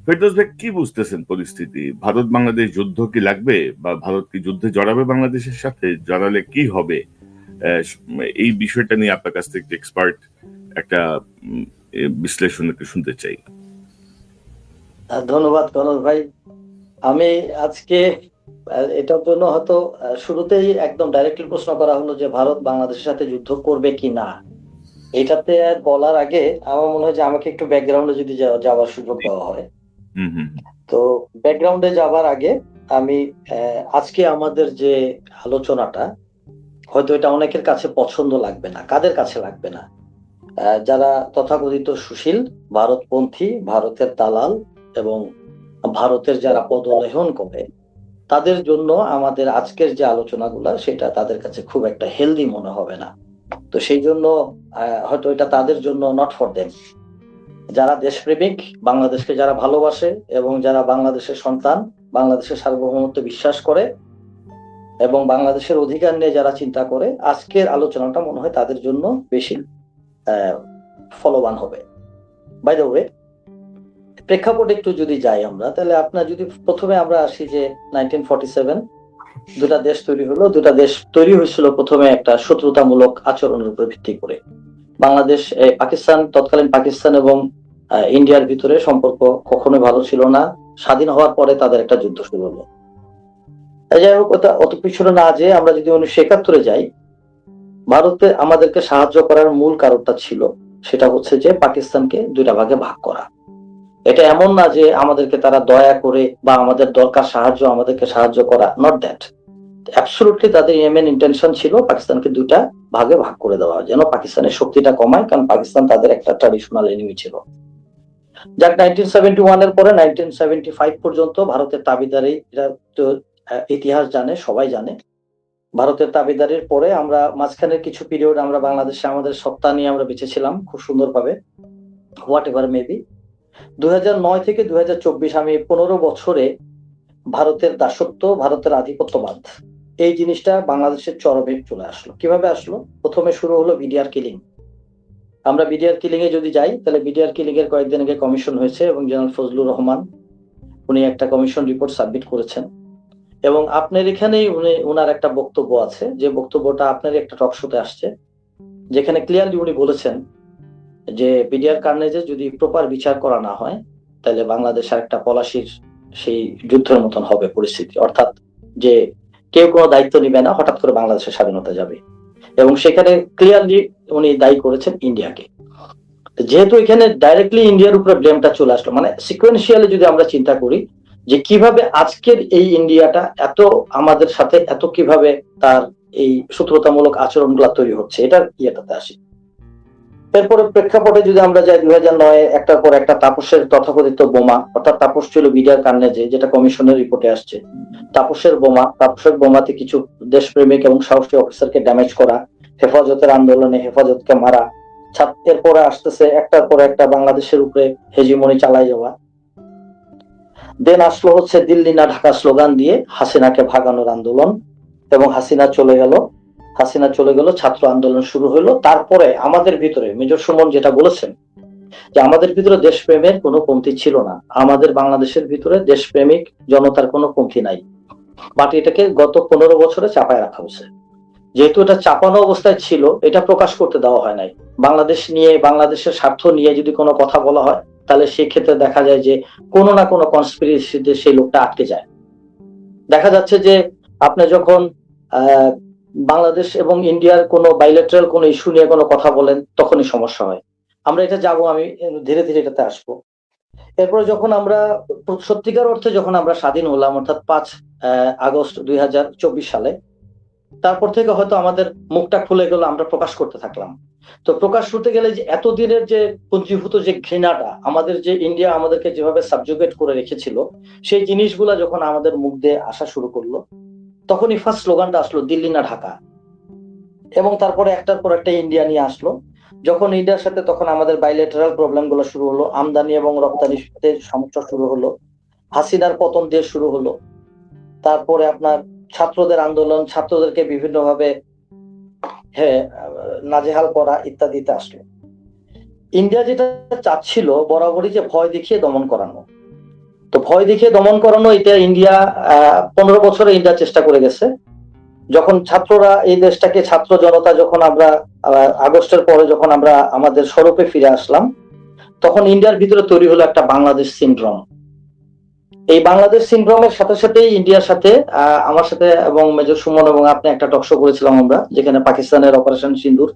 ফেরদৌস ভাই, কি বুঝতেছেন পরিস্থিতি? ভারত বাংলাদেশ যুদ্ধ কি লাগবে, বা ভারত কি যুদ্ধে জড়াবে বাংলাদেশের সাথে? জড়ালে কি হবে? আহ, এই বিষয়টা নিয়ে আপনার কাছ থেকে এক্সপার্ট একটা বিশ্লেষণ একটু শুনতে চাই। ধন্যবাদ কনক ভাই। আমি আজকে এটার জন্য হয়তো শুরুতেই একদম ডাইরেক্টলি প্রশ্ন করা হলো যে ভারত বাংলাদেশের সাথে যুদ্ধ করবে কি না। এটাতে বলার আগে আমার মনে হয় যে আমাকে একটু ব্যাকগ্রাউন্ডে যদি যাওয়ার সুযোগ দেওয়া হয়। হুম, হুম, তো ব্যাকগ্রাউন্ডে যাওয়ার আগে আমি আজকে আমাদের যে আলোচনাটা, হয়তো এটা অনেকের কাছে পছন্দ লাগবে না। কাদের কাছে লাগবে না? যারা তথাকথিত সুশীল, ভারতপন্থী, ভারতের দালাল এবং ভারতের যারা পদলেহন করে, তাদের জন্য আমাদের আজকের যে আলোচনাগুলা সেটা তাদের কাছে খুব একটা হেলদি মনে হবে না। তো সেই জন্য হয়তো এটা তাদের জন্য নট ফর দেম। যারা দেশপ্রেমিক, বাংলাদেশকে যারা ভালোবাসে এবং যারা বাংলাদেশের সন্তান, বাংলাদেশের সার্বভৌমত্ব বিশ্বাস করে এবং বাংলাদেশের অধিকার নিয়ে যারা চিন্তা করে, আজকের আলোচনাটা মনে হয় তাদের জন্য বেশি ফলবান হবে। বাই দ্য ওয়ে, প্রেক্ষাপটে একটু যদি যাই আমরা, তাহলে আপনার যদি প্রথমে আমরা আসি যে 1947 দুটা দেশ তৈরি হলো। দুটা দেশ তৈরি হয়েছিল প্রথমে একটা শত্রুতামূলক আচরণের উপর ভিত্তি করে। বাংলাদেশ, পাকিস্তান, তৎকালীন পাকিস্তান এবং ইন্ডিয়ার ভিতরে সম্পর্ক কখনোই ভালো ছিল না। স্বাধীন হওয়ার পরে তাদের একটা যুদ্ধ শুরু হলো। যাই হোক, অত পিছনে না যে আমরা যদি 1971 যাই, ভারতে আমাদেরকে সাহায্য করার মূল কারণটা ছিল, সেটা হচ্ছে যে পাকিস্তানকে দুইটা ভাগে ভাগ করা। এটা এমন না যে আমাদেরকে তারা দয়া করে বা আমাদের দরকার সাহায্য আমাদেরকে সাহায্য করা, নট দ্যাট। অ্যাবসলুটলি তাদের মেন ইন্টেনশন ছিল পাকিস্তানকে দুটা ভাগে ভাগ করে দেওয়া, যেন পাকিস্তানের শক্তিটা কমায়, কারণ পাকিস্তান তাদের একটা ট্র্যাডিশনাল এনিমি ছিল। যাক, 1971 এর পরে 1975 পর্যন্ত ভারতের তাবিদারি, এটা তো ইতিহাস জানে, সবাই জানে। ভারতের তাবিদারির পরে আমরা মাঝখানের কিছু পিরিয়ড আমরা বাংলাদেশে আমাদের সত্তা নিয়ে আমরা বেঁচেছিলাম খুব সুন্দরভাবে, হোয়াট এভার মেবি। 2009 থেকে 2024, আমি 15 বছরে ভারতের দাসত্ব, ভারতের আধিপত্যবাদ, এই জিনিসটা বাংলাদেশের চরমে চলে আসলো। কিভাবে আসলো? প্রথমে শুরু হলো বিডিআর কিলিং। আমরা বিডিআর কিলিং এ যদি যাই, তাহলে বিডিআর কিলিং এর কয়েকদিন আগে কমিশন হয়েছে এবং জেনারেল ফজলুর রহমান উনি একটা কমিশন রিপোর্ট সাবমিট করেছেন। এবং আপনার এখানেই উনি ওনার একটা বক্তব্য আছে, যে বক্তব্যটা আপনার একটা টক শোতে আসছে, যেখানে ক্লিয়ারলি উনি বলেছেন যে বিডিআর কার্নেজে যদি প্রপার বিচার করা না হয়, তাহলে বাংলাদেশ আর একটা পলাশির সেই যুদ্ধের মতন হবে পরিস্থিতি। অর্থাৎ যে কেউ কোনো দায়িত্ব নিবে না, হঠাৎ করে বাংলাদেশের স্বাধীনতা যাবে। এবং সেখানে ক্লিয়ারলি উনি দায়ী করেছেন ইন্ডিয়াকে। যেহেতু এখানে ডাইরেক্টলি ইন্ডিয়ার উপরে ব্লেমটা চলে আসলো, মানে সিকোয়েন্সিয়ালি যদি আমরা চিন্তা করি যে কিভাবে আজকের এই ইন্ডিয়াটা এত আমাদের সাথে এত কিভাবে তার এই শত্রুতামূলক আচরণগুলো তৈরি হচ্ছে, এটার ইয়েটাতে আসি। এরপরে প্রেক্ষাপটে যদি আমরা যাই, 2009 একটার পর একটা তাপসের তথাকথিত বোমা, অর্থাৎ তাপস ছিল বিডিআর কার্নেজে, যেটা কমিশনের রিপোর্টে আসছে। তাপসের বোমা, তাপসের বোমাতে কিছু দেশপ্রেমিক এবং সাহসী অফিসারকে ড্যামেজ করা, হেফাজতের আন্দোলনে হেফাজতকে মারা, ছাত্রের পরে আসতেছে একটার পর একটা বাংলাদেশের উপরে হেজিমনি চালাই যাওয়া। দেন আসলো হচ্ছে দিল্লি না ঢাকা স্লোগান দিয়ে হাসিনাকে ভাগানোর আন্দোলন, এবং হাসিনা চলে গেল, ছাত্র আন্দোলন শুরু হলো। তারপরে আমাদের ভিতরে মেজর সুমন যেটা বলেছেন, যে আমাদের ভিতরে দেশপ্রেমের কোনো পন্থী ছিল না, আমাদের বাংলাদেশের ভিতরে দেশপ্রেমিক জনতার কোনো পন্থী নাই, বাট এটাকে গত 15 বছরে চাপায় রাখা হয়েছে। যেহেতু এটা চাপানো অবস্থায় ছিল, এটা প্রকাশ করতে দেওয়া হয় নাই। বাংলাদেশ নিয়ে, বাংলাদেশের স্বার্থ নিয়ে যদি কোনো কথা বলা হয়, তাহলে সেই ক্ষেত্রে দেখা যায় যে কোনো না কোনো কনস্পিরেসিতে সেই লোকটা আটকে যায়। দেখা যাচ্ছে যে আপনি যখন আহ বাংলাদেশ এবং ইন্ডিয়ার কোনো বাইলেটারাল কোনো ইস্যু নিয়ে কোনো কথা বলেন, তখনই সমস্যা হয়। আমরা এটা যাব, আমি ধীরে ধীরে এটাতে আসবো। এরপরে যখন আমরা সত্যিকার অর্থে যখন আমরা স্বাধীন হলাম, অর্থাৎ 5 আগস্ট 2024 সালে, তারপর থেকে হয়তো আমাদের মুখটা খুলে গেল, আমরা প্রকাশ করতে থাকলাম। তো প্রকাশ করতে গেলে যে এতদিনের যে পুঞ্জীভূত যে ঘৃণাটা, আমাদের যে ইন্ডিয়া আমাদেরকে যেভাবে সাবজুগেট করে রেখেছিল, সেই জিনিসগুলা যখন আমাদের মুখ দিয়ে আসা শুরু করলো, তখনই ফার্স্ট স্লোগানটা আসলো দিল্লি না ঢাকা। এবং তারপরে একটার পর একটা ইন্ডিয়া নিয়ে আসলো। যখন ইন্ডিয়ার সাথে তখন আমাদের বাইলেটারাল প্রবলেম গুলো শুরু হলো, আমদানি এবং রপ্তানির সাথে সমস্যা শুরু হলো, হাসিনার পতন দিয়ে শুরু হলো। তারপরে আপনার ছাত্রদের আন্দোলন, ছাত্রদেরকে বিভিন্নভাবে হ্যাঁ নাজেহাল করা ইত্যাদিতে আসলো। ইন্ডিয়া যেটা চাচ্ছিল বরাবরই যে ভয় দেখিয়ে দমন করানো, তো ভয় দেখিয়ে দমন করানো, এটা ইন্ডিয়া 15 বছরে ইন্ডিয়া চেষ্টা করে গেছে। যখন ছাত্ররা এই দেশটাকে, ছাত্র জনতা যখন আমরা আগস্টের পরে যখন আমরা আমাদের স্বরূপে ফিরে আসলাম, তখন ইন্ডিয়ার ভিতরে তৈরি হলো একটা বাংলাদেশ সিনড্রোম। এই বাংলাদেশ সিনড্রোমের সাথে সাথেই ইন্ডিয়ার সাথে আমার সাথে এবং মেজর সুমন এবং আপনি একটা টকশো করেছিলাম আমরা, যেখানে পাকিস্তানের অপারেশন সিন্দুর।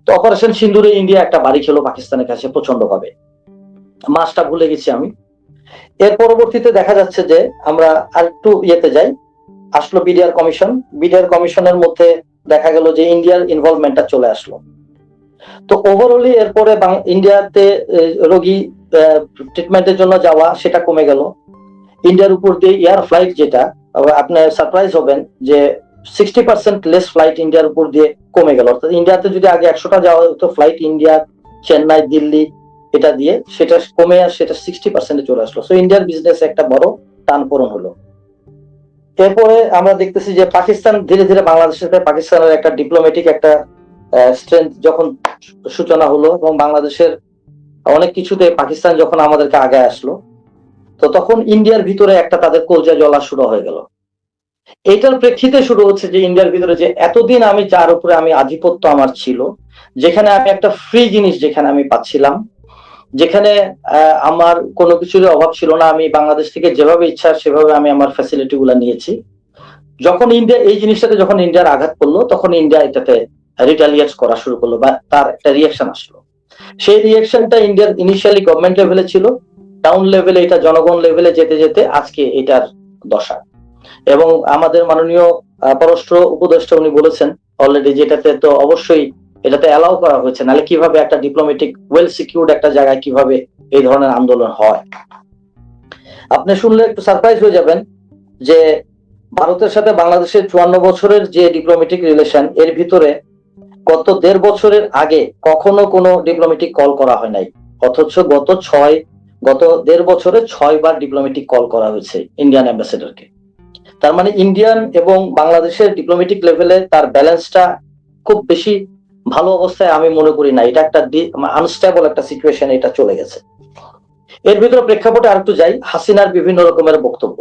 তো অপারেশন সিন্দুরে ইন্ডিয়া একটা বাড়ি খেলো পাকিস্তানের কাছে প্রচন্ড ভাবে, মাসটা ভুলে গেছি আমি। এর পরবর্তীতে দেখা যাচ্ছে যে আমরা আরেকটু ইয়েতে যাই, আসলো বিডিআর কমিশন। বিডিআর কমিশনের মধ্যে দেখা গেল যে ইন্ডিয়ার ইনভলভমেন্টটা চলে আসলো। তো ওভারঅলি এরপরে ইন্ডিয়াতে রোগী ট্রিটমেন্টের জন্য যাওয়া সেটা কমে গেল। ইন্ডিয়ার উপর দিয়ে এয়ার ফ্লাইট, যেটা আপনি সারপ্রাইজ হবেন যে 60% লেস ফ্লাইট ইন্ডিয়ার উপর দিয়ে কমে গেল। অর্থাৎ ইন্ডিয়াতে যদি আগে 100টা যাওয়া হতো ফ্লাইট, ইন্ডিয়া, চেন্নাই, দিল্লি এটা দিয়ে, সেটা কমে আর সেটা 60% চলে আসলো। সো ইন্ডিয়ার বিজনেস একটা বড় টানপোড়েন হলো। এরপরে আমরা দেখতেছি যে পাকিস্তান ধীরে ধীরে বাংলাদেশের সাথে পাকিস্তানের একটা ডিপ্লোম্যাটিক একটা স্ট্রেংথ যখন সূচনা হলো, এবং বাংলাদেশের অনেক কিছুতে পাকিস্তান যখন আমাদেরকে আগে আসলো, তো তখন ইন্ডিয়ার ভিতরে একটা তাদের কলজা জ্বলা শুরু হয়ে গেল। এইটার প্রেক্ষিতে শুরু হচ্ছে যে ইন্ডিয়ার ভিতরে যে এতদিন আমি যার উপরে আমি আধিপত্য আমার ছিল, যেখানে আমি একটা ফ্রি জিনিস যেখানে আমি পাচ্ছিলাম, যেখানে আমার কোনো কিছুর অভাব ছিল না, আমি বাংলাদেশ থেকে যেভাবে ইচ্ছা সেভাবে আমি আমার ফ্যাসিলিটি গুলা নিয়েছি। যখন ইন্ডিয়া এই জিনিসটাতে যখন ইন্ডিয়ার আঘাত করলো, তখন ইন্ডিয়া এটাতে রিটালিয়েট করা শুরু করলো, বা তার একটা রিয়াকশন আসলো। সেই রিয়াকশনটা ইন্ডিয়ার ইনিশিয়ালি গভর্নমেন্ট লেভেলে ছিল, টাউন লেভেলে, এটা জনগণ লেভেলে যেতে যেতে আজকে এটার দশা। এবং আমাদের মাননীয় পররাষ্ট্র উপদেষ্টা উনি বলেছেন অলরেডি, যেটাতে তো অবশ্যই এটাতে অ্যালাউ করা হয়েছে, নাহলে কিভাবে একটা ডিপ্লোম্যাটিক ওয়েল সিকিউরড একটা জায়গায় কিভাবে এই ধরনের আন্দোলন হয়। আপনি শুনলে একটু সারপ্রাইজ হয়ে যাবেন যে ভারতের সাথে বাংলাদেশের 54 বছরের যে ডিপ্লোম্যাটিক রিলেশন, এর ভিতরে গত 1.5 বছরের আগে কখনো কোনো ডিপ্লোম্যাটিক কল করা হয় নাই। অথচ গত 1.5 বছরে 6 বার ডিপ্লোম্যাটিক কল করা হয়েছে ইন্ডিয়ান অ্যাম্বাসেডরকে। তার মানে ইন্ডিয়ান এবং বাংলাদেশের ডিপ্লোম্যাটিক লেভেলে তার ব্যালেন্সটা খুব বেশি ভালো অবস্থায় আমি মনে করি না। এটা একটা আনস্টেবল একটা সিচুয়েশন এটা চলে গেছে। এর ভিতরে প্রেক্ষাপটে আরেকটু যাই, হাসিনার বিভিন্ন রকমের বক্তব্য।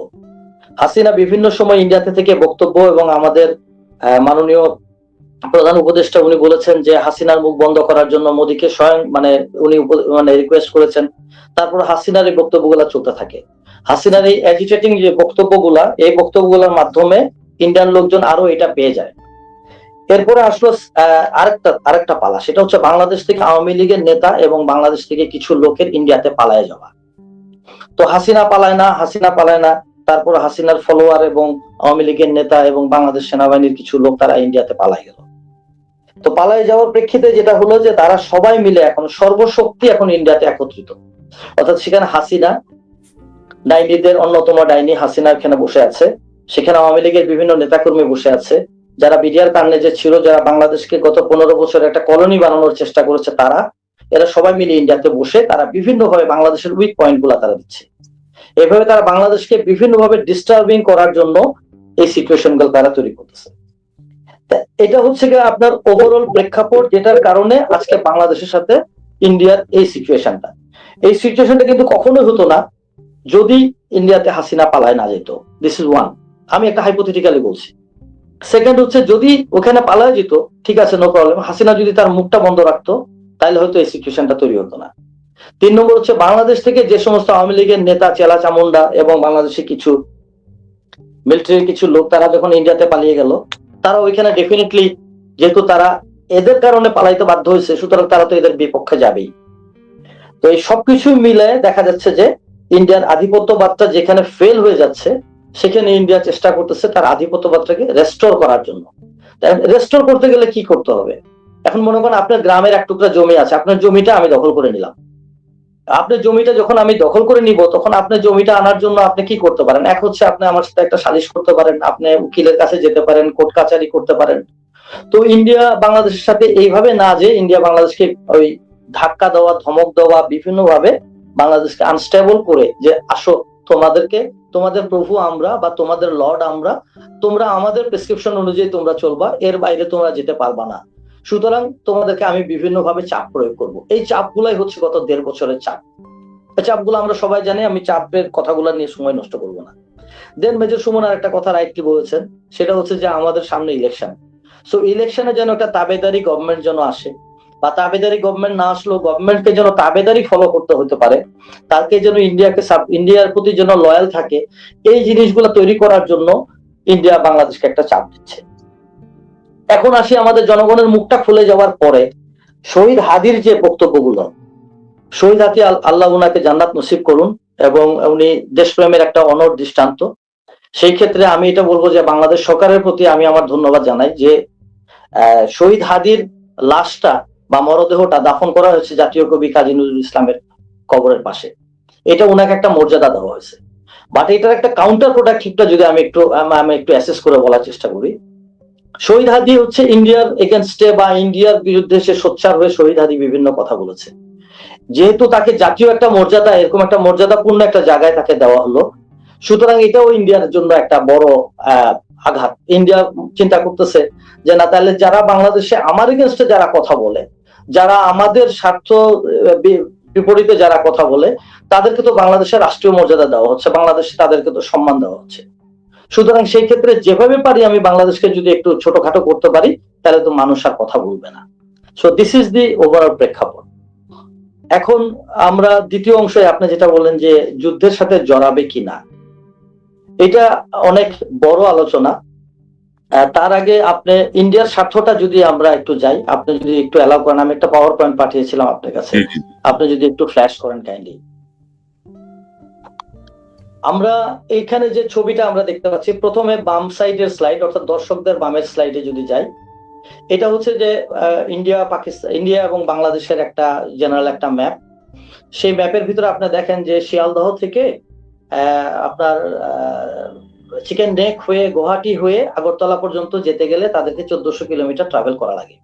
হাসিনা বিভিন্ন সময় ইন্ডিয়াতে থেকে বক্তব্য, এবং আমাদের মাননীয় প্রধান উপদেষ্টা উনি বলেছেন যে হাসিনার মুখ বন্ধ করার জন্য মোদীকে স্বয়ং উনি রিকোয়েস্ট করেছেন। তারপর হাসিনার এই বক্তব্যগুলা চলতে থাকে। হাসিনার এই অ্যাজিটেটিং যে বক্তব্যগুলা, এই বক্তব্যগুলোর মাধ্যমে ইন্ডিয়ান লোকজন আরো এটা পেয়ে যায়। এরপরে আসলো আরেকটা পালা, সেটা হচ্ছে বাংলাদেশ থেকে আওয়ামী লীগের নেতা এবং বাংলাদেশ থেকে কিছু লোকের ইন্ডিয়াতে পালায় যাওয়া। তো হাসিনা পালায় না, তারপর হাসিনার ফলোয়ার এবং আওয়ামী লীগের নেতা এবং বাংলাদেশ সেনাবাহিনীর কিছু লোক তারা ইন্ডিয়াতে পালায় গেল। তো পালায় যাওয়ার প্রেক্ষিতে যেটা হলো যে তারা সবাই মিলে এখন সর্বশক্তি এখন ইন্ডিয়াতে একত্রিত। অর্থাৎ সেখানে হাসিনা, ডাইনিদের অন্যতম ডাইনি হাসিনা এখানে বসে আছে, সেখানে আওয়ামী লীগের বিভিন্ন নেতাকর্মী বসে আছে, যারা বিডিআর কারণে যে ছিল, যারা বাংলাদেশকে গত 15 বছর একটা কলোনি বানানোর চেষ্টা করেছে, তারা এরা সবাই মিলে ইন্ডিয়াতে বসে তারা বিভিন্নভাবে বাংলাদেশের উইক পয়েন্ট গুলা তারা দিচ্ছে। এভাবে তারা বাংলাদেশকে বিভিন্নভাবে ডিস্টার্বিং করার জন্য এই সিচুয়েশন গুলো তারা তৈরি করতেছে। এটা হচ্ছে গিয়ে আপনার ওভারঅল প্রেক্ষাপট, যেটার কারণে আজকে বাংলাদেশের সাথে ইন্ডিয়ার এই সিচুয়েশনটা কিন্তু কখনোই হতো না যদি ইন্ডিয়াতে হাসিনা পালায় না যেত। দিস ইজ ওয়ান, আমি একটা হাইপোথেটিক্যালি বলছি। সেকেন্ড হচ্ছে যদি ওখানে পালায় যেত, ঠিক আছে, নো প্রবলেম, হাসিনা যদি তার মুখটা বন্ধ রাখতো, তাহলে হয়তো এই সিচুয়েশনটা তৈরি হতো না। 3 নম্বর হচ্ছে বাংলাদেশ থেকে যে সমস্ত আওয়ামী লীগের নেতা, চেলা চামুন্ডা এবং বাংলাদেশে কিছু মিলিটারির কিছু লোক, তারা যখন ইন্ডিয়াতে পালিয়ে গেল, তারা ওইখানে ডেফিনেটলি, যেহেতু তারা এদের কারণে পালাইতে বাধ্য হয়েছে, সুতরাং তারা তো এদের বিপক্ষে যাবেই। তো এই সবকিছু মিলে দেখা যাচ্ছে যে ইন্ডিয়ার আধিপত্যবাদটা যেখানে ফেল হয়ে যাচ্ছে, সেখানে ইন্ডিয়া চেষ্টা করতেছে তার আধিপত্যবাদটাকে রেস্টোর করার জন্য। রেস্টোর করতে গেলে কি করতে হবে? এখন মনে করেন আপনার গ্রামের এক টুকরা জমি আছে, আপনার জমিটা আমি দখল করে নিলাম। আপনার জমিটা যখন আমি দখল করে নিব, তখন আপনার জমিটা আনার জন্য আপনি কি করতে পারেন? এক হচ্ছে আপনি আমার সাথে একটা সালিশ করতে পারেন, আপনি উকিলের কাছে যেতে পারেন, কোর্ট কাচারি করতে পারেন। তো ইন্ডিয়া বাংলাদেশের সাথে এইভাবে না, যে ইন্ডিয়া বাংলাদেশকে ওই ধাক্কা দেওয়া, ধমক দেওয়া, বিভিন্ন ভাবে বাংলাদেশকে আনস্টেবল করে, যে আসো তোমাদের প্রভু আমরা বা তোমাদের লর্ড আমরা, তোমরা আমাদের প্রেসক্রিপশন অনুযায়ী তোমরা চলবা, এর বাইরে তোমরা যেতে পারবা না, সুতরাং তোমাদেরকে আমি বিভিন্ন ভাবে চাপ প্রয়োগ করব। এই চাপগুলাই হচ্ছে গত 1.5 বছরের চাপ। চাপগুলো আমরা সবাই জানি, আমি চাপের কথাগুলো নিয়ে সময় নষ্ট করবো না। দেন মেজর সুমন আর একটা কথা রাইটলি বলেছেন, সেটা হচ্ছে যে আমাদের সামনে ইলেকশন। সো ইলেকশনে যেন একটা তাবেদারি গভর্নমেন্ট যেন আসে, বা তাবেদারি গভর্নমেন্ট না আসলেও গভর্নমেন্টকে যেন তাবেদারি ফলো করতে হতে পারে, তাকে যেন ইন্ডিয়ার প্রতি যেন লয়াল থাকে, এই জিনিসগুলো তৈরি করার জন্য ইন্ডিয়া বাংলাদেশকে একটা চাপ দিচ্ছে। এখন আসি আমাদের জনগণের মুখটা খুলে যাওয়ার পরে শহীদ হাদির যে বক্তব্যগুলো, শহীদ হাদি আল্লাহ উনাকে জান্নাত নসিব করুন, এবং উনি দেশপ্রেমের একটা অনড় দৃষ্টান্ত। সেই ক্ষেত্রে আমি এটা বলবো যে বাংলাদেশ সরকারের প্রতি আমি আমার ধন্যবাদ জানাই যে শহীদ হাদির লাশটা বা মরদেহটা দাফন করা হয়েছে জাতীয় কবি কাজী নজরুল ইসলামের কবরের পাশে। এটা ওনাকে একটা মর্যাদা দেওয়া হয়েছে। বাট এটার একটা কাউন্টার প্রোডাক্টিভটা যদি আমি একটু অ্যাসেস করে বলার চেষ্টা করি, শহীদ হাদি হচ্ছে ইন্ডিয়ার এগেনস্টে বা ইন্ডিয়ার বিরুদ্ধে সে সোচ্চার হয়ে শহীদ হাদি বিভিন্ন কথা বলেছে। যেহেতু তাকে জাতীয় একটা মর্যাদা, এরকম একটা মর্যাদাপূর্ণ একটা জায়গায় তাকে দেওয়া হলো, সুতরাং এটাও ইন্ডিয়ার জন্য একটা বড় আঘাত। ইন্ডিয়া চিন্তা করতেছে যে না, তাহলে যারা বাংলাদেশে আমার এগেনস্টে যারা কথা বলে, যারা আমাদের স্বার্থ বিপরীতে যারা কথা বলে, তাদেরকে তো বাংলাদেশের রাষ্ট্রীয় মর্যাদা দেওয়া হচ্ছে, বাংলাদেশে তাদেরকে তো সম্মান দেওয়া হচ্ছে। সুতরাং সেই ক্ষেত্রে যেভাবে পারি আমি বাংলাদেশকে যদি একটু ছোটখাটো করতে পারি, তাহলে তো মানুষ আর কথা বলবে না। So this is the overall প্রেক্ষাপট। এখন আমরা দ্বিতীয় অংশে আপনি যেটা বললেন যে যুদ্ধের সাথে জড়াবে কিনা, এটা অনেক বড় আলোচনা। তার আগে আপনি ইন্ডিয়ার স্বার্থটা যদি আমরা একটু যাই, আপনি যদি একটু অ্যালাউ করেন, আমি একটা পাওয়ার পয়েন্ট পাঠিয়েছিলাম আপনার কাছে, আপনি যদি একটু ফ্ল্যাশ করেন কাইন্ডলি। আমরা এখানে যে ছবিটা আমরা দেখতে পাচ্ছি, প্রথমে বাম সাইডের স্লাইড, অর্থাৎ দর্শকদের বামের স্লাইডে যদি যাই, এটা হচ্ছে যে ইন্ডিয়া এবং বাংলাদেশের একটা জেনারেল একটা ম্যাপ। সেই ম্যাপের ভিতরে আপনি দেখেন যে শিয়ালদহ থেকে আপনার চিকেন নেক হয়ে গুয়াহাটি হয়ে আগরতলা পর্যন্ত যেতে গেলে তাদেরকে 1400 কিলোমিটার ট্রাভেল করা লাগে।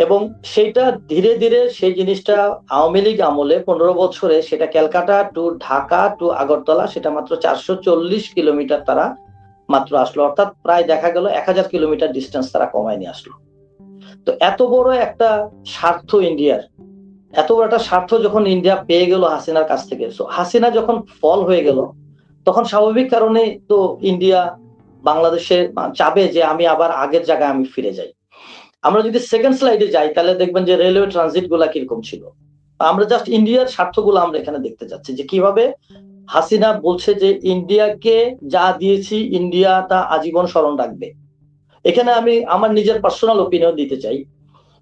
এবং সেইটা ধীরে ধীরে সেই জিনিসটা আওয়ামী লীগ আমলে 15 বছরে সেটা ক্যালকাটা টু ঢাকা টু আগরতলা সেটা মাত্র 440 কিলোমিটার তারা মাত্র আসলো, অর্থাৎ প্রায় দেখা গেল 1000 কিলোমিটার ডিস্টেন্স তারা কমায় নিয়ে আসলো। তো এত বড় একটা স্বার্থ ইন্ডিয়ার, এত বড় একটা স্বার্থ যখন ইন্ডিয়া পেয়ে গেল হাসিনার কাছ থেকে, হাসিনা যখন ফল হয়ে গেল, তখন স্বাভাবিক কারণে তো ইন্ডিয়া বাংলাদেশে চাবে যে আমি আবার আগের জায়গায় আমি ফিরে যাই। আমরা যদি সেকেন্ড স্লাইডে যাই, তাহলে দেখবেন যে রেলওয়ে ট্রানজিট গুলা কিরকম ছিল। আমরা জাস্ট ইন্ডিয়ার স্বার্থগুলো আমরা এখানে দেখতে যাচ্ছি যে কিভাবে হাসিনা বলছে যে ইন্ডিয়াকে যা দিয়েছি ইন্ডিয়া তা আজীবন স্মরণ রাখবে। এখানে আমি আমার নিজের পার্সোনাল ওপিনিয়ন দিতে চাই,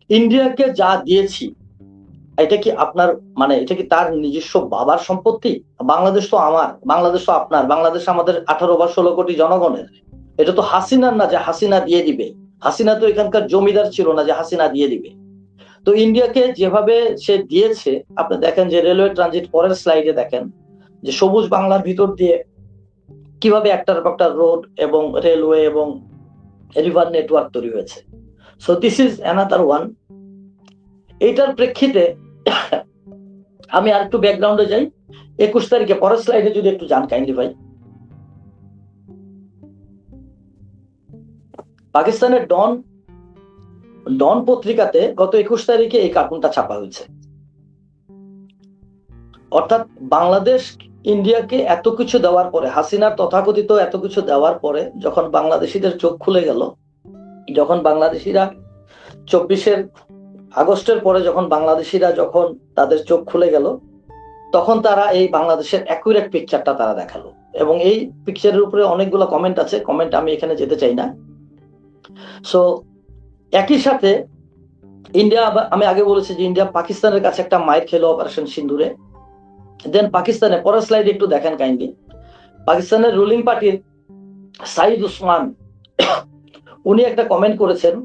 ইন্ডিয়াকে যা দিয়েছি এটা কি আপনার মানে এটা কি তার নিজস্ব বাবার সম্পত্তি? বাংলাদেশ তো আমার, বাংলাদেশ তো আপনার, বাংলাদেশ আমাদের 18 বা 16 কোটি জনগণের। এটা তো হাসিনার না যে হাসিনা দিয়ে দিবে। হাসিনা তো এখানকার জমিদার ছিল না যে হাসিনা দিয়ে দিবে। তো ইন্ডিয়াকে যেভাবে সে দিয়েছে, আপনি দেখেন যে রেলওয়ে ট্রানজিট পরের স্লাইডে দেখেন যে সবুজ বাংলার ভিতর দিয়ে কিভাবে একটার পর একটা রোড এবং রেলওয়ে এবং রিভার নেটওয়ার্ক তৈরি হয়েছে। So this is another one. এইটার প্রেক্ষিতে আমি আর একটু ব্যাকগ্রাউন্ডে যাই। 21 তারিখে পরের স্লাইডে যদি একটু যান কাইন্ডলি ভাই, পাকিস্তানের ডন পত্রিকাতে গত 21 তারিখে এই কার্টুনটা ছাপা হয়েছে। অর্থাৎ বাংলাদেশ ইন্ডিয়াকে এত কিছু দেওয়ার পরে, হাসিনার তথাকথিত এত কিছু দেওয়ার পরে যখন বাংলাদেশিদের চোখ খুলে গেল, যখন বাংলাদেশিরা 24 আগস্টের পরে যখন বাংলাদেশিরা যখন তাদের চোখ খুলে গেল, তখন তারা এই বাংলাদেশের অ্যাকুরেট পিকচারটা তারা দেখালো। এবং এই পিকচারের উপরে অনেকগুলো কমেন্ট আছে, কমেন্ট আমি এখানে যেতে চাই না। সো একই সাথে ইন্ডিয়া, আমি আগে বলেছি যে ইন্ডিয়া পাকিস্তানের কাছে একটা মাইর খেলো অপারেশন সিন্দুরে। দেন পাকিস্তানে পরের স্লাইড একটু দেখেন কাইন্ডলি, পাকিস্তানের রুলিং পার্টির সাইদ উসমান উনি একটা কমেন্ট করেছেন।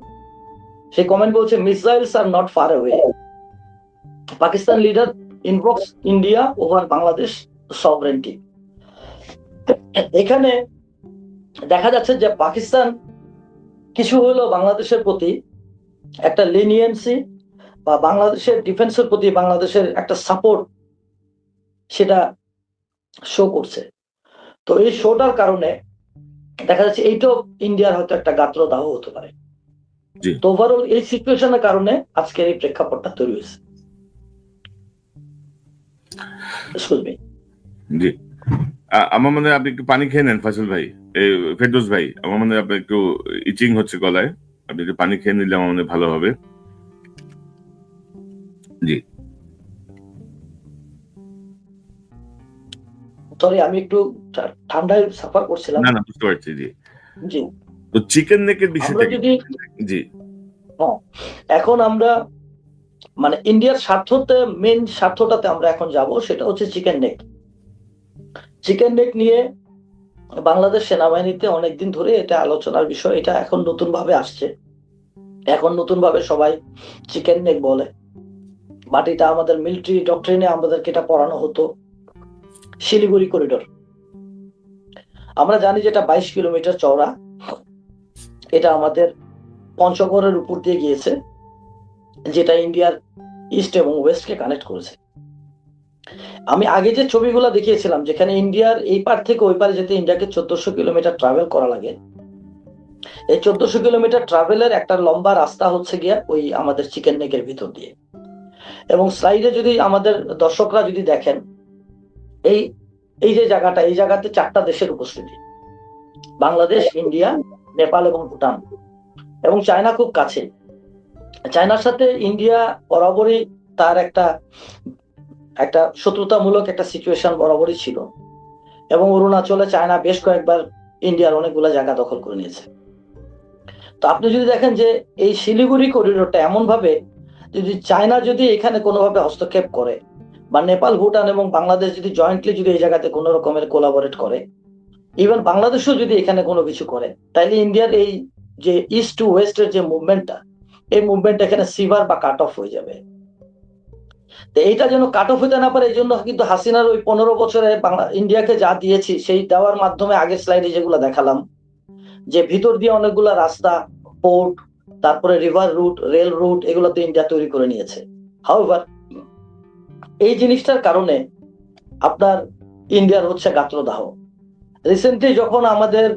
সেই কমেন্ট বলছে missiles are not far away, Pakistan leader invokes India over Bangladesh sovereignty. এখানে দেখা যাচ্ছে যে পাকিস্তান কিছু হলো বাংলাদেশের প্রতি একটা লিনিয়েন্সি বা বাংলাদেশের ডিফেন্সের প্রতি বাংলাদেশের একটা সাপোর্ট সেটা শো করছে। তো এই শোটার কারণে দেখা যাচ্ছে এইটাও ইন্ডিয়ার হয়তো একটা গাত্রদাহ হতে পারে। তো ওভারঅল এই সিচুয়েশনের কারণে আজকের এই প্রেক্ষাপটটা তৈরি হয়েছে। Excuse me. জি। আমার মনে হয় আপনি একটু পানি খেয়ে নেন ফয়সাল ভাই, ফেরদৌস ভাই। আমার মনে হয় আপনার একটু ইচিং হচ্ছে গলায়, আপনি একটু পানি খেয়ে নিলে আমার মনে হয় ভালো হবে। জি। সরি, আমি একটু ঠান্ডায় সাফার করছিলাম। না, না, বুঝতে পারছি। জি। জি। তো চিকেন নেকের আমরা বিষয়টা কি? যদি জি। এখন আমরা মানে ইন্ডিয়ার স্বার্থতে, মেন স্বার্থটাতে আমরা এখন যাব, সেটা হচ্ছে চিকেন নেক। চিকেন নেক নিয়ে বাংলাদেশ সেনাবাহিনীতে অনেকদিন ধরে এটা আলোচনার বিষয়। এটা এখন নতুন ভাবে আসছে, এখন নতুন ভাবে সবাই চিকেন নেক বলে। বাট এটা আমাদের মিলিটারি ডক্ট্রিনে আমাদেরকে এটা পড়ানো হতো শিলিগুড়ি করিডোর। আমরা জানি যেটা 22 কিলোমিটার চওড়া, এটা আমাদের পঞ্চগড়ের উপর দিয়ে গিয়েছে, যেটা ইন্ডিয়ার ইস্ট এবং ওয়েস্টকে কানেক্ট করেছে। আমি আগে যে ছবিগুলো দেখিয়েছিলাম, যেখানে ইন্ডিয়ার এই পার থেকে ওই পারে যেতে ইন্ডিয়াকে 1400 কিলোমিটার ট্রাভেল করা লাগে, এই 1400 কিলোমিটার ট্রাভেলের একটা লম্বা রাস্তা হচ্ছে গিয়া ওই আমাদের চিকেন নেকের ভিতর দিয়ে। এবং স্লাইডে যদি আমাদের দর্শকরা যদি দেখেন, এই এই যে জায়গাটা, এই জায়গাতে 4টা দেশের উপস্থিতি: বাংলাদেশ, ইন্ডিয়া, নেপাল এবং ভুটান, এবং চায়না খুব কাছে। চায়নার সাথে ইন্ডিয়া বরাবরই তার একটা একটা শত্রুতামূলক একটা সিচুয়েশন বরাবরই ছিল, এবং অরুণাচলে চায়না বেশ কয়েকবার ইন্ডিয়ার অনেকগুলো জায়গা দখল করে নিয়েছে। তো আপনি যদি দেখেন যে এই শিলিগুড়ি করিডোরটা এমন ভাবে, যদি চায়না যদি এখানে কোনোভাবে হস্তক্ষেপ করে, বা নেপাল, ভুটান এবং বাংলাদেশ যদি জয়েন্টলি যদি এই জায়গাতে কোনো রকমের কোলাবোরেট করে, ইভেন বাংলাদেশও যদি এখানে কোনো কিছু করে, তাইলে ইন্ডিয়ার এই যে ইস্ট টু ওয়েস্টের যে মুভমেন্টটা, এই মুভমেন্ট এখানে সিভার বা কাট অফ হয়ে যাবে। তো এইটা যেন কাট অফ হতে না পারে, এই জন্য কিন্তু হাসিনার ওই 15 বছরে ইন্ডিয়াকে যা দিয়েছি, সেই দেওয়ার মাধ্যমে আগের স্লাইডে যেগুলো দেখালাম, যে ভিতর দিয়ে অনেকগুলা রাস্তা, পোর্ট, তারপরে রিভার রুট, রেল রুট, এগুলো তো ইন্ডিয়া তৈরি করে নিয়েছে। হাউএভার, এই জিনিসটার কারণে আপনার ইন্ডিয়ার হচ্ছে গাত্রদাহ। রিসেন্টলি যখন আমাদের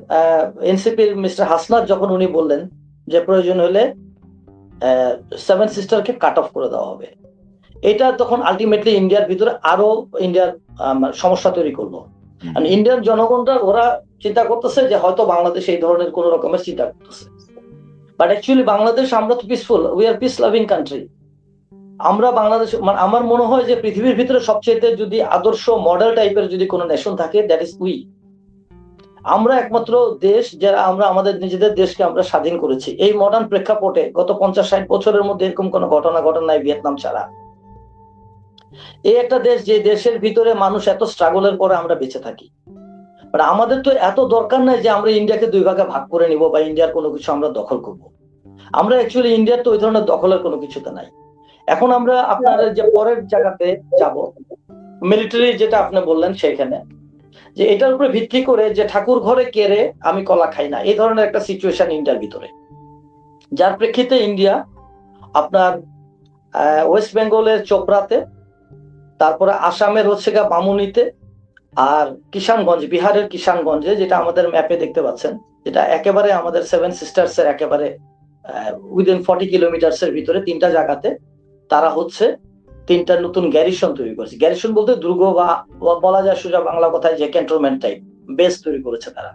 এনসিপির মিস্টার হাসনাত যখন উনি বললেন যে প্রয়োজন হলে 7 সিস্টারকে কাট অফ করে দেওয়া হবে, এটা তখন আলটিমেটলি ইন্ডিয়ার ভিতরে আরো ইন্ডিয়ার সমস্যা তৈরি করলো। ইন্ডিয়ান জনগণরা ওরা চিন্তা করতেছে যে হয়তো বাংলাদেশ এই ধরনের কোন রকমের চিন্তা করতেছে, বাট অ্যাকচুয়ালি বাংলাদেশ, আমরা তো peaceful, we are peace loving country. আমরা বাংলাদেশ, মানে আমার মনে হয় যে পৃথিবীর ভিতরে সবচেয়ে যদি আদর্শ মডেল টাইপের যদি কোনো নেশন থাকে, দ্যাট ইজ উই। আমরা একমাত্র দেশ যারা আমরা আমাদের নিজেদের দেশকে আমরা স্বাধীন করেছি এই মডার্ন প্রেক্ষাপটে। গত 50-60 বছরের মধ্যে এরকম কোনো ঘটনা ঘটে নাই ভিয়েতনাম ছাড়া। এই একটা দেশ, যে দেশের ভিতরে মানুষ এত স্ট্রাগলের পরে আমরা বেঁচে থাকি। বাট আমাদের তো এত দরকার নাই যে আমরা ইন্ডিয়াকে 2 ভাগে ভাগ করে নিব বা ইন্ডিয়ার কোনো কিছু আমরা দখল করব। আমরা অ্যাকচুয়ালি ইন্ডিয়ার তো ওই ধরনের দখলের কোনো কিছুতে নাই। এখন আমরা আপনার যে পরের জায়গাতে যাব, মিলিটারি যেটা আপনি বললেন, সেখানে যে এটার উপরে ভিত্তি করে যে ঠাকুর ঘরে কেড়ে আমি কলা খাই না, এই ধরনের একটা সিচুয়েশন ইন্ডিয়ার ভিতরে, যার প্রেক্ষিতে ইন্ডিয়া আপনার ওয়েস্ট বেঙ্গলের চোপড়াতে, তারপরে আসামের হচ্ছে গা বামুনিতে, আর কিষানগঞ্জ, বিহারের কিষানগঞ্জে, যেটা আমাদের ম্যাপে দেখতে পাচ্ছেন, যেটা একেবারে আমাদের 7 সিস্টার্স এর একেবারে উইদিন 40 কিলোমিটার্স এর ভিতরে 3টা জায়গাতে তারা হচ্ছে 3টা নতুন গ্যারিসন তৈরি করেছে। গ্যারিসন বলতে দুর্গ, বা বলা যায় সোজা বাংলা কথায় যে ক্যান্টনমেন্ট টাইপ বেস তৈরি করেছে তারা,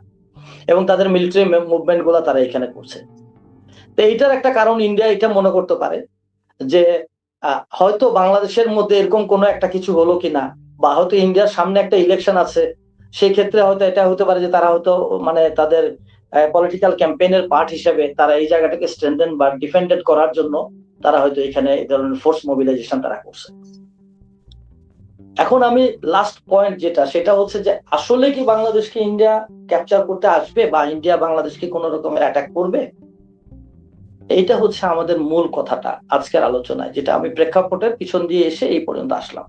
এবং তাদের মিলিটারি মুভমেন্ট গুলা তারা এখানে করছে। তো এইটার একটা কারণ ইন্ডিয়া এটা মনে করতে পারে যে হয়তো বাংলাদেশের মধ্যে এরকম কোনো একটা কিছু হলো কিনা, বা হয়তো ইন্ডিয়ার সামনে একটা ইলেকশন আছে, সেই ক্ষেত্রে হয়তো এটা হতে পারে যে তারা হয়তো মানে তাদের পলিটিক্যাল ক্যাম্পেইনের পার্ট হিসেবে তারা এই জায়গাটাকে স্ট্রেনথেন বা ডিফেন্ডেড করার জন্য তারা হয়তো এখানে এই ধরনের ফোর্স মোবিলাইজেশন তারা করছে। এখন আমি লাস্ট পয়েন্ট যেটা, সেটা হচ্ছে যে আসলে কি বাংলাদেশকে ইন্ডিয়া ক্যাপচার করতে আসবে, বা ইন্ডিয়া বাংলাদেশকে কোন রকমের অ্যাটাক করবে? এইটা হচ্ছে আমাদের মূল কথাটা আজকের আলোচনায়, যেটা আমি প্রেক্ষাপটের পিছন দিয়ে এসে এই পর্যন্ত আসলাম।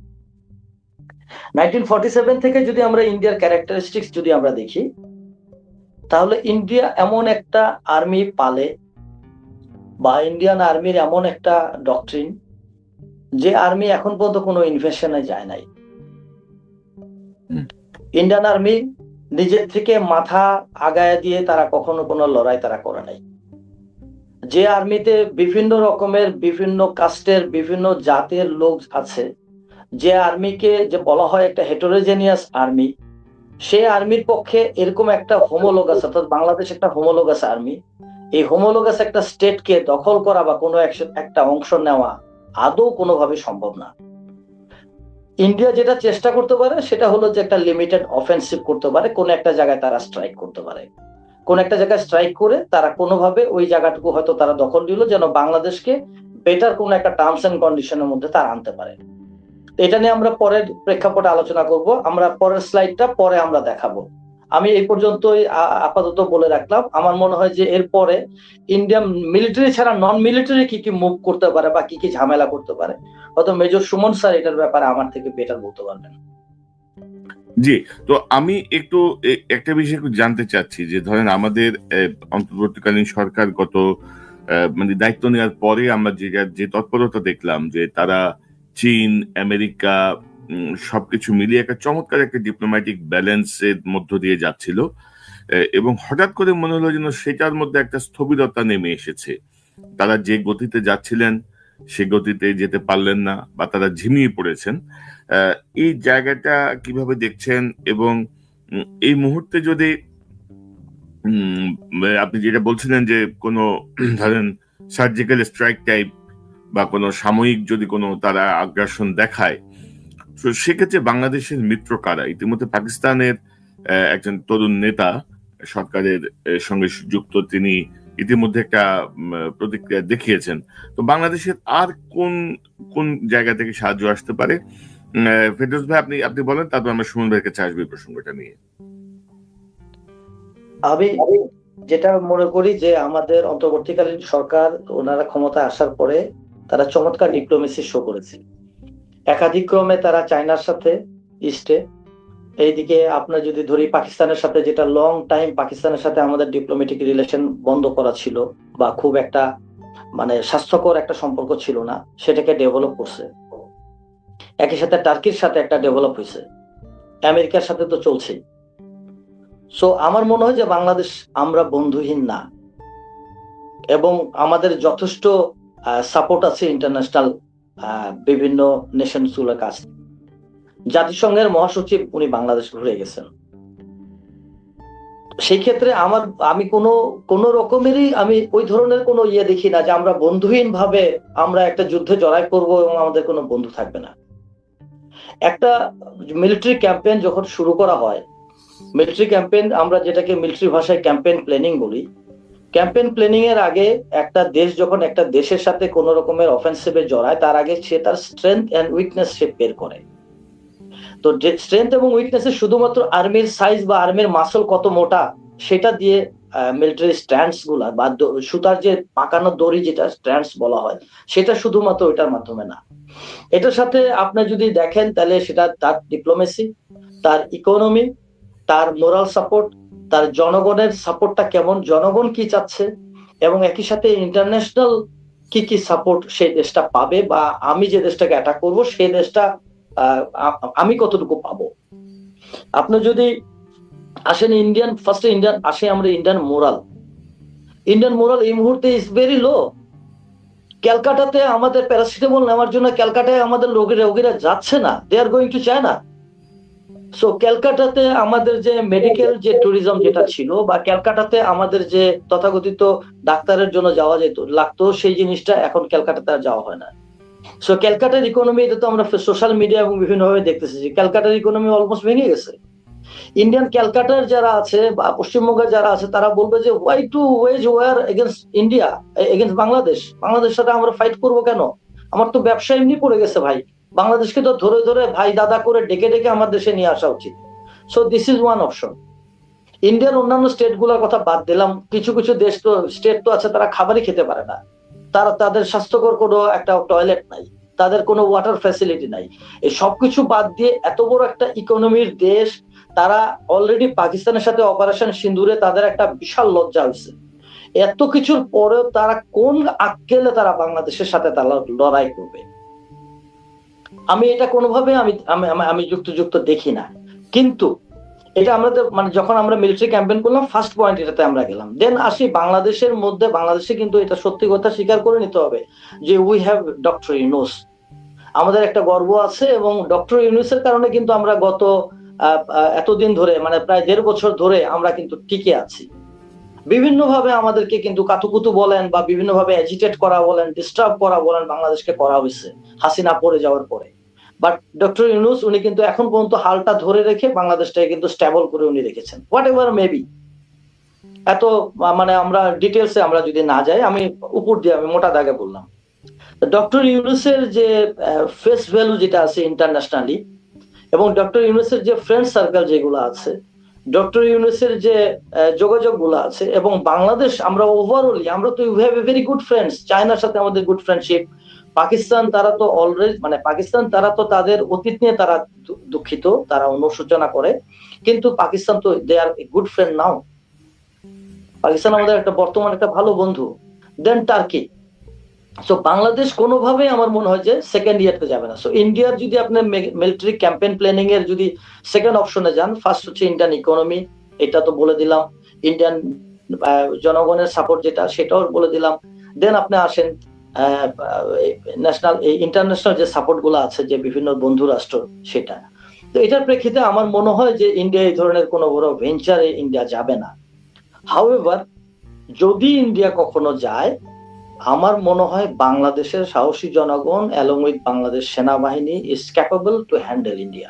1947 থেকে যদি আমরা ইন্ডিয়ার ক্যারেক্টারিস্টিক্স যদি আমরা দেখি, তাহলে ইন্ডিয়া এমন একটা আর্মি পালে, বা ইন্ডিয়ান আর্মির এমন একটা ডক্ট্রিন, যে আর্মি এখন পর্যন্ত কোনো ইনভেশনে যায় নাই। ইন্ডিয়ান আর্মি নিজের থেকে মাথা আগায় দিয়ে তারা কখনো কোনো লড়াই তারা করে নাই। যে আর্মিতে বিভিন্ন রকমের, বিভিন্ন কাস্টের, বিভিন্ন জাতের লোক আছে, যে আর্মিকে যে বলা হয় একটা হেটেরোজেনিয়াস আর্মি, সেই আর্মির পক্ষে এরকম একটা হোমোলোগাস, অর্থাৎ বাংলাদেশ একটা হোমোলোগাস আর্মি, এই হোমোলোগাস একটা স্টেটকে দখল করা বা কোনো একটা অংশ নেওয়া আদৌ কোনোভাবে সম্ভব না। ইন্ডিয়া যেটা চেষ্টা করতে পারে সেটা হলো যে একটা লিমিটেড অফেন্সিভ করতে পারে, কোন একটা জায়গায় তারা স্ট্রাইক করতে পারে, কোন একটা জায়গায় স্ট্রাইক করে তারা কোনোভাবে ওই জায়গাটুকু হয়তো তারা দখল দিল, যেন বাংলাদেশকে বেটার কোন একটা টার্মস এন্ড কন্ডিশনের মধ্যে তারা আনতে পারে। এটা নিয়ে আমরা পরের প্রেক্ষাপটে আলোচনা করব, আমরা পরের স্লাইডটা পরে আমরা দেখাবো। আমি এই পর্যন্তই আপাতত বলে রাখলাম। আমার মনে হয় যে এরপরে ইন্ডিয়া মিলিটারি ছাড়া নন মিলিটারি কি কি মুভ করতে পারে বা কি কি ঝামেলা করতে পারে, হয়তো মেজর সুমন স্যার এটার ব্যাপারে আমার থেকে বেটার বলতে পারবেন। জি, তো আমি একটু একটা বিষয় একটু জানতে চাচ্ছি যে ধরেন আমাদের অন্তর্বর্তীকালীন সরকার গত মানে দায়িত্ব নেওয়ার পরে আমরা যে তৎপরতা দেখলাম যে তারা চীন, আমেরিকা সবকিছু মিলিয়ে একটা চমৎকার একটা ডিপ্লোম্যাটিক ব্যালেন্সের মধ্য দিয়ে যাচ্ছিল, এবং হঠাৎ করে মনে হলো যেন সেটার মধ্যে একটা স্থবিরতা নেমে এসেছে। তারা যে গতিতে যাচ্ছিলেন সে গতিতে যেতে পারলেন না বা তারা ঝিমিয়ে পড়েছেন। এই জায়গাটা কিভাবে দেখছেন? এবং এই মুহূর্তে যদি আপনি যেটা বলছিলেন যে কোনো ধরেন সার্জিক্যাল স্ট্রাইক টাইপ বা কোনো সাময়িক যদি কোনো তারা আগ্রাসন দেখায়, তো সেক্ষেত্রে বাংলাদেশের মিত্র কারা? ইতিমধ্যে পাকিস্তানের একজন তরুণ নেতা সরকারের সঙ্গে যুক্ত, তিনি ইতিমধ্যে একটা প্রতিক্রিয়া দেখিয়েছেন। তো বাংলাদেশের আর কোন কোন জায়গা থেকে সাহায্য আসতে পারে? ফেরদৌস ভাই, আপনি বলেন, তারপর আমরা সুমন ভাইয়ের কাছে আসবো এই প্রসঙ্গটা নিয়ে। আমি যেটা মনে করি যে আমাদের অন্তর্বর্তীকালীন সরকার ওনারা ক্ষমতায় আসার পরে তারা চমৎকার ডিপ্লোমেসি শো করেছে। একাধিক ক্রমে তারা চায়নার সাথে ইস্টে, এইদিকে আপনার যদি ধরি পাকিস্তানের সাথে, যেটা লং টাইম পাকিস্তানের সাথে আমাদের ডিপ্লোম্যাটিক রিলেশন বন্ধ করা ছিল বা খুব একটা মানে স্বাস্থ্যকর একটা সম্পর্ক ছিল না, সেটাকে ডেভেলপ করছে। একই সাথে টার্কির সাথে একটা ডেভেলপ হয়েছে, আমেরিকার সাথে তো চলছেই। সো আমার মনে হয় যে বাংলাদেশ আমরা বন্ধুহীন না, এবং আমাদের যথেষ্ট সাপোর্ট আছে ইন্টারন্যাশনাল বিভিন্ন নেশনস গুলোর কাছে। জাতিসংঘের মহাসচিব উনি বাংলাদেশ ঘুরে গেছেন। সেই ক্ষেত্রে আমি কোনো রকমেরই আমি ওই ধরনের কোনো ইয়ে দেখি না যে আমরা বন্ধুহীন ভাবে আমরা একটা যুদ্ধে জড়াই করব এবং আমাদের কোনো বন্ধু থাকবে না। একটা মিলিটারি ক্যাম্পেইন যখন শুরু করা হয়, মিলিটারি ক্যাম্পেইন আমরা যেটাকে মিলিটারি ভাষায় ক্যাম্পেইন প্ল্যানিং বলি, ক্যাম্পেইন প্ল্যানিং এর আগে একটা দেশ যখন একটা দেশের সাথে কোন রকমের অফেন্সিভে জড়ায়, তার আগে সে তার স্ট্রেংথ এন্ড উইকনেস সে বের করে। তো স্ট্রেংথ এবং উইকনেসে শুধুমাত্র আর্মির সাইজ বা আর্মির মাসল কত মোটা সেটা দিয়ে মিলিটারি স্ট্যান্ডস গুলা বা সুতার যে পাকানো দড়ি যেটা স্ট্যান্ডস বলা হয়, সেটা শুধুমাত্র ওইটার মাধ্যমে না। এটার সাথে আপনি যদি দেখেন তাহলে সেটা তার ডিপ্লোমেসি, তার ইকোনমি, তার মোরাল সাপোর্ট, তার জনগণের সাপোর্টটা কেমন, জনগণ কি চাচ্ছে, এবং একই সাথে ইন্টারন্যাশনাল কি কি সাপোর্ট সেই দেশটা পাবে, বা আমি যে দেশটাকে অ্যাটাক করব সেই দেশটা আমি কতটুকু পাবো। আপনি যদি আসেন ফার্স্টে ইন্ডিয়ান আসে, আমরা ইন্ডিয়ান মোরাল এই মুহূর্তে ইজ ভেরি লো। ক্যালকাটাতে আমাদের প্যারাসিটামল নেওয়ার জন্য ক্যালকাটায় আমাদের রোগীরা যাচ্ছে না, they are going to China. So ক্যালকাটাতে আমাদের যে মেডিকেল যে ট্যুরিজম যেটা ছিল, বা ক্যালকাটাতে আমাদের যে তথাকথিত ডাক্তারের জন্য যাওয়া যেত লাগতো, সেই জিনিসটা এখন ক্যালকাটাতে আর যাওয়া হয় না। সো ক্যালকাটার ইকোনমি, এটা তো আমরা সোশ্যাল মিডিয়া এবং বিভিন্নভাবে দেখতেছি যে ক্যালকাটার ইকোনমি অলমোস্ট ভেঙে গেছে। ইন্ডিয়ান ক্যালকাটার যারা আছে বা পশ্চিমবঙ্গের যারা আছে তারা বলবে যে why to wage war against India, against বাংলাদেশের সাথে আমরা ফাইট করব কেন? আমার তো ব্যবসা এমনি পড়ে গেছে ভাই, বাংলাদেশকে তো ধরে ধরে ভাই দাদা করে ডেকে ডেকে আমার দেশে নিয়ে আসা উচিত। So this is one option. ইন্ডিয়ার অন্যান্য স্টেট গুলোর কথা বাদ দিলাম, কিছু কিছু দেশ তো স্টেট তো আছে তারা খাবারই খেতে পারে না, তাদের স্বাস্থ্যকর কোনো একটা টয়লেট নাই, তাদের কোনো ওয়াটার ফ্যাসিলিটি নাই। এই সবকিছু বাদ দিয়ে এত বড় একটা ইকোনমির দেশ, তারা অলরেডি পাকিস্তানের সাথে অপারেশন সিন্দুরে তাদের একটা বিশাল লজ্জা হয়েছে। এত কিছুর পরেও তারা কোন আক্কেলে তারা বাংলাদেশের সাথে তারা লড়াই করবে? আমি এটা কোনোভাবে আমি যুক্ত দেখি না। কিন্তু এটা আমাদের মানে যখন আমরা মিলিটারি ক্যাম্পেইন করলাম, ফার্স্ট পয়েন্ট এটাতে আমরা গেলাম। দেন আসি বাংলাদেশের মধ্যে, বাংলাদেশে কিন্তু এটা সত্যি কথা স্বীকার করে নিতে হবে যে উই হ্যাভ ডক্টর ইউনূস। আমাদের একটা গর্ব আছে, এবং ডক্টর ইউনূসের কারণে কিন্তু আমরা গত এতদিন ধরে, মানে প্রায় 1.5 বছর ধরে আমরা কিন্তু টিকে আছি। বিভিন্নভাবে আমাদেরকে কিন্তু কাতুকুতু বলেন বা বিভিন্নভাবে এজিটেট করা বলেন, ডিস্টার্ব করা বলেন, বাংলাদেশকে করা হয়েছে হাসিনা পড়ে যাওয়ার পরে। বাট ডক্টর ইউনূস উনি কিন্তু এখন পর্যন্ত হালটা ধরে রেখে বাংলাদেশটাকে কিন্তু স্টেবল করে উনি রেখেছেন। হোয়াট এভার মেবি, এত মানে আমরা ডিটেলসে আমরা যদি না যাই, আমি উপর দিয়ে আমি মোটা দাগে বললাম। ডক্টর ইউনূসের যে ফেস ভ্যালু যেটা আছে ইন্টারন্যাশনালি, এবং ডক্টর ইউনূসের যে ফ্রেন্ড সার্কেল যেগুলো আছে, ডক্টর ইউনূসের যে যোগাযোগ গুলো আছে, এবং বাংলাদেশ আমরা ওভারঅলি আমরা তো we have a very good friends. চায়নার সাথে আমাদের গুড ফ্রেন্ডশিপ। পাকিস্তান তারা তো অলরেডি, মানে পাকিস্তান তারা তো তাদের অতীত নিয়ে তারা দুঃখিত, তারা অনুশোচনা করে, কিন্তু পাকিস্তান তো দে আর এ গুড ফ্রেন্ড নাও। পাকিস্তান আমাদের একটা বর্তমান একটা ভালো বন্ধু। দেন টার্কি। সো বাংলাদেশ কোনোভাবেই আমার মনে হয় যে সেকেন্ড ইয়ারতে যাবে না। সো ইন্ডিয়ার যদি আপনার মিলিটারি ক্যাম্পেইন প্ল্যানিং এর যদি সেকেন্ড অপশনে যান, ফার্স্ট হচ্ছে ইন্ডিয়ান ইকোনমি, এটা তো বলে দিলাম। ইন্ডিয়ান জনগণের সাপোর্ট যেটা, সেটাও বলে দিলাম। দেন আপনি আসেন ন্যাশনাল ইন্টারন্যাশনাল যে সাপোর্ট গুলো আছে, যে বিভিন্ন বন্ধু রাষ্ট্র, সেটা। তো এটার প্রেক্ষিতে আমার মনে হয় যে ইন্ডিয়া এই ধরনের কোনো বড় ভেঞ্চারে ইন্ডিয়া যাবে না। হাউএভার, যদি ইন্ডিয়া কখনো যায়, আমার মনে হয় বাংলাদেশের সাহসী জনগণ অ্যালং উইথ বাংলাদেশ সেনাবাহিনী is capable to handle India.